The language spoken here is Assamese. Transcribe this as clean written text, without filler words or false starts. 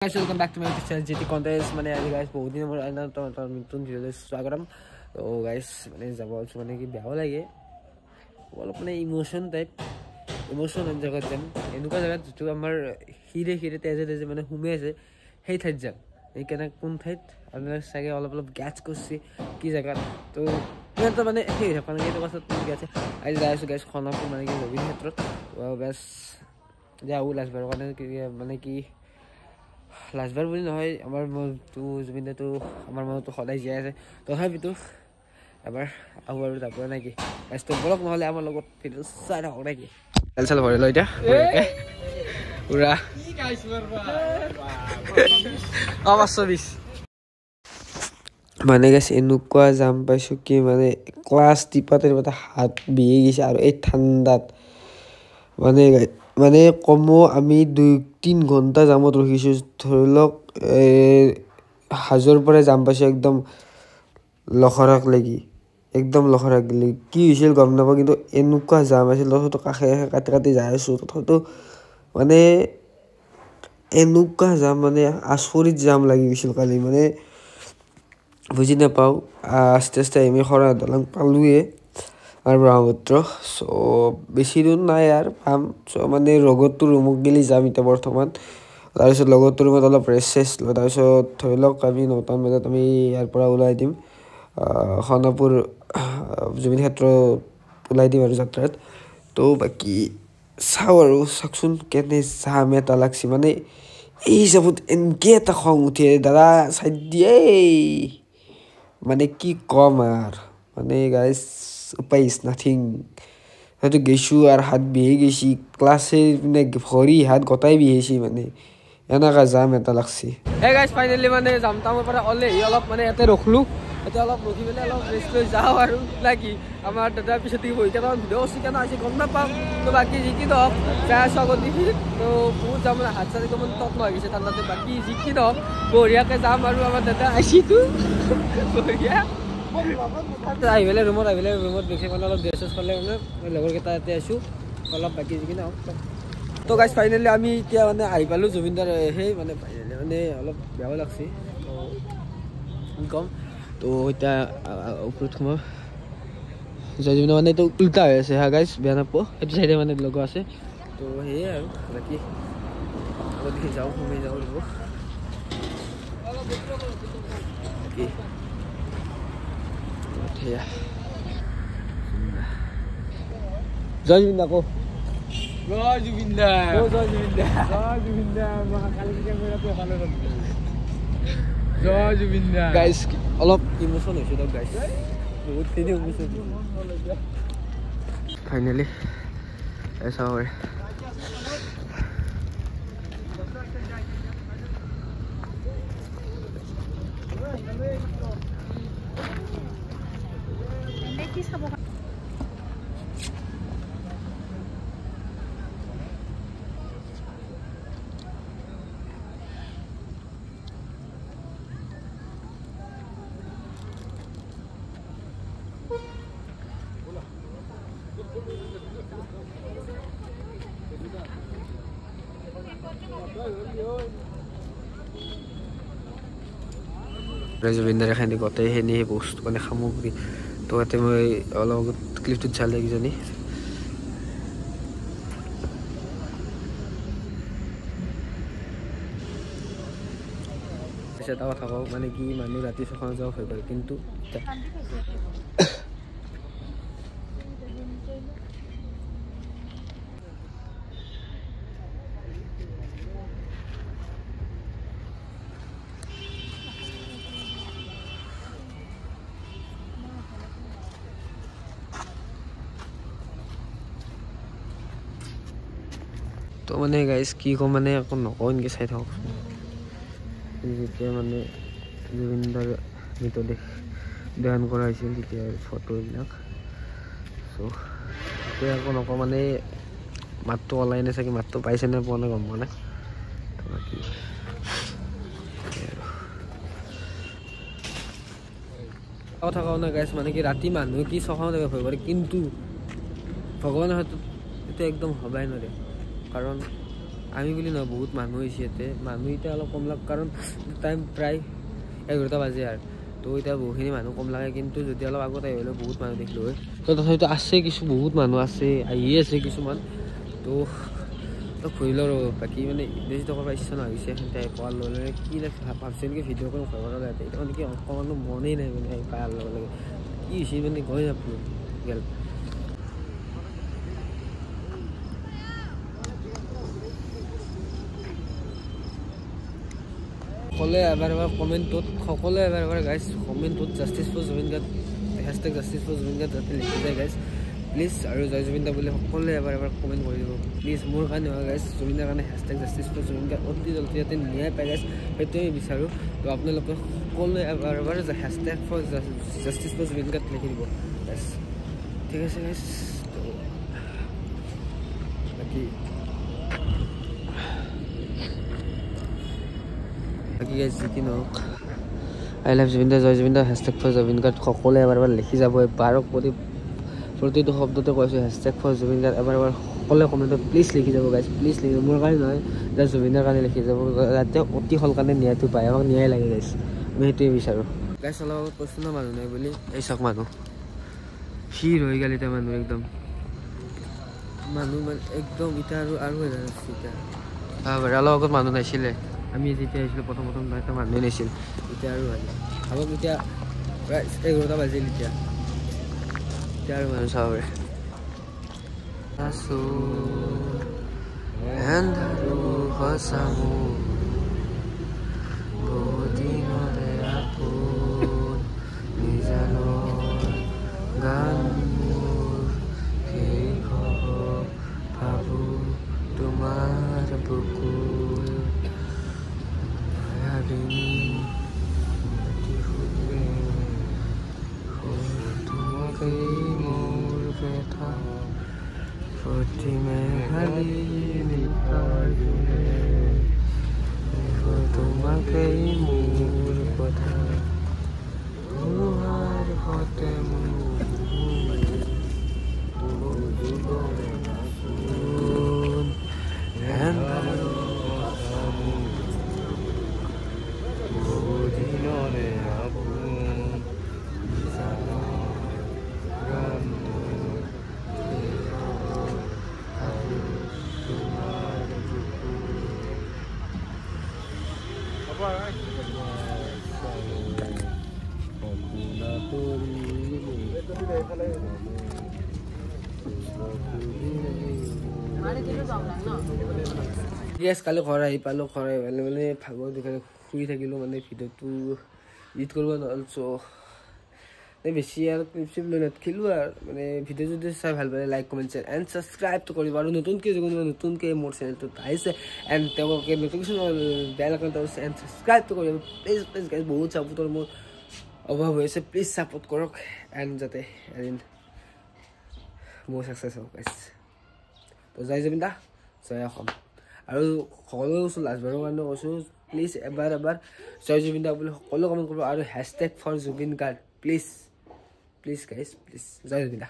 Guys, welcome back to my channel GT Contest. মানে আজি guys বহুত দিন মোৰ নতুন ভিডিঅ'লৈ স্বাগতম। তো guys মানে যাব আছো মানে কি বেয়াও লাগে অলপ মানে ইমোশন জগত যেন এনেকুৱা জেগাত যিটো আমাৰ হিৰে তেজে মানে সোমাই আছে সেই ঠাইত যাম এইকাৰণে কোন ঠাইত আপোনালোকে চাগে অলপ গেছ কৰিছে কি জেগাত তো সিহঁতৰ মানে সেই মানে এইটো পাছত গেছে আজি যাই আছো গাইছ খনপুৰ মানে কি ৰবীন ক্ষেত্ৰত বেছ যাওঁ লাষ্টবাৰৰ কাৰণে মানে কি লাষ্টবাৰ বুলি নহয় আমাৰ মনটো জুবিনদাটো আমাৰ মনতো সদায় জীয়াই আছে তথাপিতো এবাৰ আহোঁ আৰু যাব নেকি লাষ্টত বলক নহ'লে আমাৰ লগত ভিডিঅ' চাই থাকক নেকি চাল ভৰি লৈ এতিয়া পুৰা 520 মানে গেছে এনেকুৱা যাম পাইছোঁ কি মানে ক্লাছ টিপাতে হাত বিহি গৈছে আৰু এই ঠাণ্ডাত মানে কমো আমি 2-3 ঘণ্টা জামত ৰখিছোঁ ধৰি লওক হাজোৰ পৰা যাম পাইছোঁ একদম লখৰাক লাগি কি হৈছিল গম নাপাওঁ কিন্তু এনেকুৱা জাম আছিল তথাপিতো কাষে কাটি যাই আছোঁ তথাপিতো মানে এনেকুৱা জাম মানে আচৰিত জাম লাগি গৈছিল কালি মানে বুজি নাপাওঁ আস্তে আমি খৰা দলং পালোঁৱে আৰু ব্ৰহ্মপুত্ৰ চ' বেছি দূৰ নাই আৰু পাম চ' মানে লগৰটো ৰুমত গেলি যাম এতিয়া বৰ্তমান তাৰপিছত লগৰটো ৰুমত অলপ ৰেষ্ট লওঁ তাৰপিছত ধৰি লওক আমি 9টা বজাত আমি ইয়াৰ পৰা ওলাই দিম খনপুৰ জুবিন ক্ষেত্ৰ ওলাই দিম আৰু যাত্ৰাত তো বাকী চাওঁ আৰু চাওকচোন কেনে জাম এটা লাগছে মানে এই হিচাপত এনেকৈ এটা খং উঠে দাদা চাই দিয়ে মানে কি ক'ম আৰু মানে গাইজ উপায় ইজ নাথিং হয়তো গেছোঁ আৰু হাত বিহি গৈছি ক্লাছে মানে ভৰি হাত গোটাই বিহিছি মানে এনেকুৱা জাম এটা লাগছি হে গাইজ ফাইনেলি মানে জাম তামৰ পৰা ওলাই অলপ মানে ইয়াতে ৰখলোঁ এতিয়া অলপ ৰখি পেলাই অলপ ৰেষ্ট লৈ যাওঁ আৰু লাগি আমাৰ দাদাৰ পিছত বহি কেইটামান ভিডিঅ' আছে কেনে আছে গম নাপাম তো বাকী যি কি নহওক যাই আছোঁ আগত দেখি তো বহুত যাম মানে হাত চাত একদম তত হৈ গৈছে ঠাণ্ডাতে বাকী যি কি নহওক বঢ়িয়াকৈ যাম আৰু আমাৰ দাদা আহিছিতো বঢ়িয়া আহি পেলাই ৰুমত দেখি মানে অলপ ড্ৰেছ খালে মানে লগৰকেইটা ইয়াতে আছোঁ অলপ বাকী যি কি নহওক তো গাইজ ফাইনেলি আমি এতিয়া মানে আহি পালোঁ জুবিনদাৰ সেই মানে ফাইনেলি মানে অলপ বেয়াও লাগছে তো ক'ম তো এতিয়া ওপৰত সোমাওঁ জুবিন মানে এইটো উল্টা হৈ আছে হা গাইজ বেয়া নাপাওঁ সেইটো চাইডে মানে লগৰ আছে তো সেয়ে আৰু বাকী আগত দেখি যাওঁ সোমাই যাওঁ লাগিব বাকী সেয়া জয় জুবিন দা কো জয় জুবিন দা জয় জুবিন দা গাইজ অলপ ইমোশ্যন হৈছে দিয়ক গাইজ বহুতখিনি ইমোশ্যন ফাইনেলি চাব পাৰে জুবিনদাৰ এখানি গোটেইখিনি বস্তু মানে সামগ্ৰী তো ইয়াতে মই অলপ ক্লিপটোত চালে কিজানি এটা কথা কওঁ মানে কি মানুহ ৰাতি 6 বজাত হৈ পাৰে কিন্তু তো মানে গাইজ কি ক'ম মানে একো নকওঁ এনেকৈ চাই থাকক যেতিয়া মানে জুবিনদাৰ মৃতদেহ দান কৰা হৈছিল তেতিয়া ফটো এইবিলাক চ' এতিয়া একো নকওঁ মানে মাতটো ওলাই নাই চাগে মাতটো পাইছে নে পোৱা নাই গম পোৱা নাই তো বাকী কথা কওঁ নাই গাইজ মানে কি ৰাতি মানুহে কি চখাওঁ থাকে ভয় কৰে কিন্তু ভগৱানৰ হয়তো এইটো একদম হ'বাই নোৱাৰে কাৰণ আমি বুলি নহয় বহুত মানুহ হৈছে ইয়াতে মানুহ এতিয়া অলপ কম লাগ কাৰণ টাইম প্ৰায় 11টা বাজে আৰু তো এতিয়া বহুখিনি মানুহ কম লাগে কিন্তু যদি অলপ আগত আহিলে বহুত মানুহ দেখিলোঁ হয় তো তথাপিতো আছে কিছু বহুত মানুহ আছে আহিয়ে আছে কিছুমান তো ঘূৰি লওঁ ৰ'ব বাকী মানে বেছি টকাৰ পৰা ইচ্ছা নহৈছে সেইখিনিতে পোৱাৰ লগে লগে কি ভাবছোঁ নেকি ভিডিঅ' কৰি ভয় কৰা লাগে এতিয়া মানে কি অকণমানো মনেই নাই মানে পাৰ লগে লগে কি হৈছে মানে গৈ নাপালোঁ গেল সকলোৱে এবাৰ কমেণ্টত সকলোৱে এবাৰ গাইজ কমেণ্টত justice for Zubeen Garg hashtag justice for Zubeen Garg যাতে লিখি যায় গাইজ প্লিজ আৰু জয় জুবিন দা বুলি সকলোৱে এবাৰ কমেণ্ট কৰি দিব প্লিজ মোৰ কাৰণে হয় গাইজ জুবিনৰ কাৰণে hashtag justice for Zubeen Garg অতি জলদি যাতে ন্যায় পাই গাইজ সেইটোৱে আমি বিচাৰোঁ তো আপোনালোকে সকলোৱে এবাৰ hashtag for justice for Zubeen Garg লিখি দিব গাইজ ঠিক আছে গাইজ তো বাকী গাইজ যি নহওক আই লাভ জুবিন দা জয় জুবিন দা হেছটেগ ফৰ জুবিন গাৰ্গ সকলোৱে এবাৰ লিখি যাব বাৰক প্ৰতিটো শব্দতে কৈছোঁ হেছটেগ ফৰ জুবিন গাৰ্গ এবাৰ সকলোৱে কমেণ্টত প্লিজ লিখি যাব গাইজ প্লিজ লিখি যাব মোৰ কাৰণে নহয় যে জুবিনৰ কাৰণে লিখি যাব যাতে অতি সোনকালে ন্যায়টো পায় আমাক ন্যায় লাগে গাইজ আমি সেইটোৱে বিচাৰোঁ গাইজ অলপ আগত কৈছোঁ ন মানুহ নাই বুলি এই চাওক মানুহ ভিৰ হৈ গ'ল এতিয়া মানুহ একদম মানে একদম এতিয়া আৰু হৈ যাচ্ছে এতিয়া বাৰু অলপ আগত মানুহ নাছিলে আমি যেতিয়া আহিছিলোঁ প্ৰথম এটা মানুহে নাছিল এতিয়া আৰু ভাল ভাবক এতিয়া প্ৰায় 11টা বাজিল এতিয়া আৰু মানুহ চাব পাৰে তোমাৰ বুকুৰ তোমাকে মোৰ ব্যথা প্ৰতি মেঘালী তোমাকে মোৰ কথা তোমাৰ সতে গেছ কালি ঘৰ আহি পালোঁ ঘৰ আহি পালে মানে ভাগৰ দোকানে শুই থাকিলোঁ মানে ভিডিঅ'টো এডিট কৰিব নহ'ল চ' বেছি আৰু ক্লিপ চিপ লৈ নাথাকিলোঁ আৰু মানে ভিডিঅ' যদি চাই ভাল পালে লাইক কমেণ্ট শ্বেয়াৰ এণ্ড ছাবস্ক্ৰাইবটো কৰিব আৰু নতুনকৈ যিকোনো নতুনকৈ মোৰ চেনেলটোত আহিছে এণ্ড তেওঁলোকে নটিফিকেশ্যন বেল আইকনটো আছে এণ্ড ছাবস্ক্ৰাইবটো কৰিব প্লিজ গাইজ বহুত ছাপোৰ্টৰ মোৰ অভাৱ হৈ আছে প্লিজ ছাপোৰ্ট কৰক এণ্ড যাতে এদিন মোৰ ছাকচেছ হওক গাইজ তো জয় জুবিন দা জয় অসম আৰু সকলোৱে কৈছোঁ লাষ্টবাৰৰ কাৰণে কৈছোঁ প্লিজ এবাৰ জয় জুবিন দা বুলি সকলোৱে কমেণ্ট কৰিব আৰু hashtag for Zubeen Garg please guys please জয় জুবিন দা